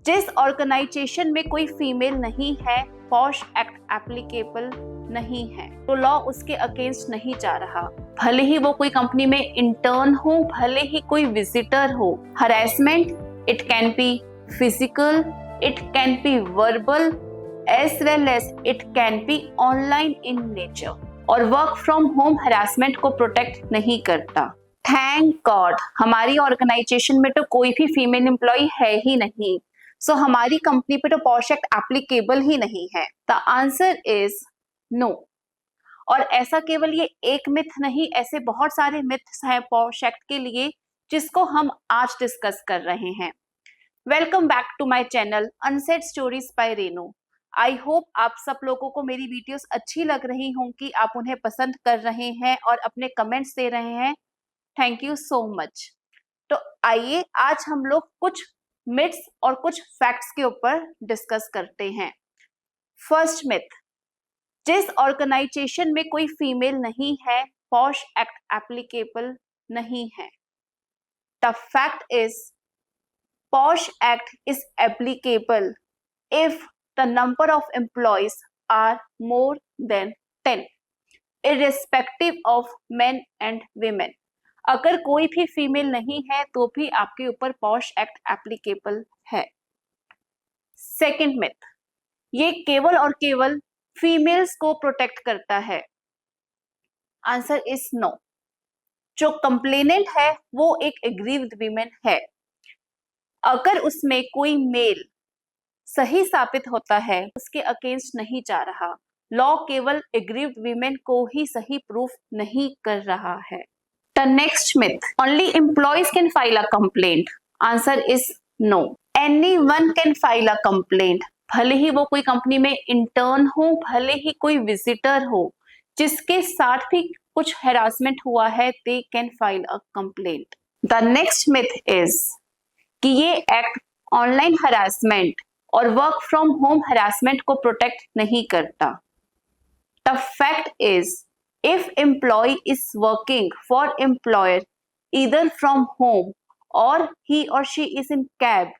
जिस ऑर्गेनाइजेशन में कोई फीमेल नहीं है, पॉश एक्ट एप्लीकेबल नहीं है, तो लॉ उसके अगेंस्ट नहीं जा रहा। भले ही वो कोई कंपनी में इंटर्न हो, भले ही कोई विजिटर हो। Harassment it can be physical, it can be verbal, as well as it can be online in nature. और वर्क फ्रॉम होम हरासमेंट को प्रोटेक्ट नहीं करता। थैंक गॉड हमारी ऑर्गेनाइजेशन में तो कोई भी फीमेल एम्प्लॉय है ही नहीं, सो हमारी कंपनी पे तो पॉश एक्ट एप्लीकेबल ही नहीं है। The answer is no. और ऐसा केवल ये एक मिथ नहीं, ऐसे बहुत सारे मिथ्स हैं पॉश एक्ट के लिए जिसको हम आज डिस्कस कर रहे हैं। Welcome back to my channel unsaid stories by Renu. I hope आप सब लोगों को मेरी वीडियोस अच्छी लग रही होंगी, आप उन्हें पसंद कर रहे हैं और अपने कमेंट्स दे रहे हैं। Thank you so much. तो आइए आज हम लोग कुछ मिथ्स और कुछ फैक्ट्स के ऊपर डिस्कस करते हैं। फर्स्ट मिथ, जिस ऑर्गेनाइजेशन में कोई फीमेल नहीं है, पॉश एक्ट एप्लीकेबल नहीं है। The fact is posh act is applicable if the number of employees are more than 10, irrespective of men and women। अगर कोई भी फीमेल नहीं है तो भी आपके ऊपर पॉश एक्ट एप्लीकेबल है। सेकंड मिथ, ये केवल और केवल फीमेल्स को प्रोटेक्ट करता है। Answer is no. जो कंप्लेनेंट है वो एक एग्रीव्ड वीमेन है। अगर उसमें कोई मेल सही साबित होता है, उसके अगेंस्ट नहीं जा रहा। लॉ केवल एग्रीव्ड वीमेन को ही सही प्रूफ नहीं कर रहा है। The next myth, only employees can file a complaint. Answer is no. Anyone can file a complaint. भले ही वो कोई कंपनी में इंटर्न हो, भले ही कोई विजिटर हो, जिसके साथ भी कुछ हैरासमेंट हुआ है, they can file a complaint. The next myth is कि ये एक्ट ऑनलाइन हरासमेंट और वर्क फ्रॉम होम हरासमेंट को प्रोटेक्ट नहीं करता। The fact is if employee is working for employer either from home और ही और she is in cab,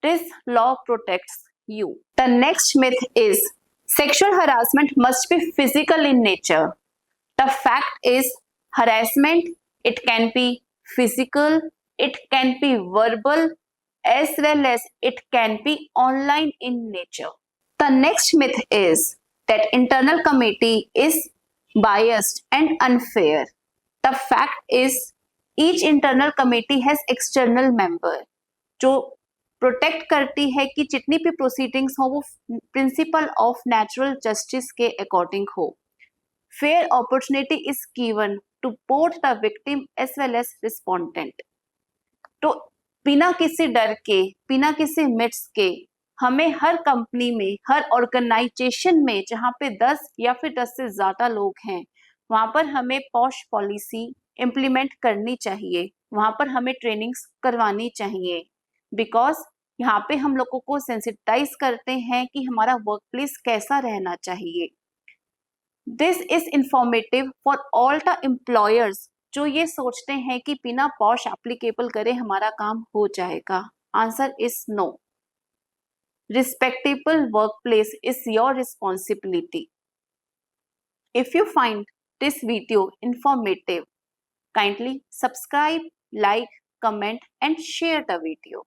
this law protects you. The next myth is sexual harassment must be physical in nature. The fact is harassment it can be physical, it can be verbal, as well as it can be online in nature. The next myth is that internal committee is biased and unfair. The fact is each internal committee has external member जो protect करती है कि जितनी भी proceedings हो वो principle of natural justice के according हो। Fair opportunity is given to both the victim as well as respondent. तो बिना किसी डर के, बिना किसी मिथ्स के, हमें हर कंपनी में, हर ऑर्गेनाइजेशन में जहाँ पे 10 या फिर 10 से ज्यादा लोग हैं, वहां पर हमें पॉश पॉलिसी इम्प्लीमेंट करनी चाहिए। वहां पर हमें ट्रेनिंग्स करवानी चाहिए, बिकॉज यहाँ पे हम लोगों को सेंसिटाइज करते हैं कि हमारा वर्क प्लेस कैसा रहना चाहिए। This is informative for all the employers जो ये सोचते हैं कि बिना पॉश एप्लीकेबल करे हमारा काम हो जाएगा। Answer is no. Respectable workplace is your responsibility. If you find this video informative, kindly subscribe, like, comment and share the video.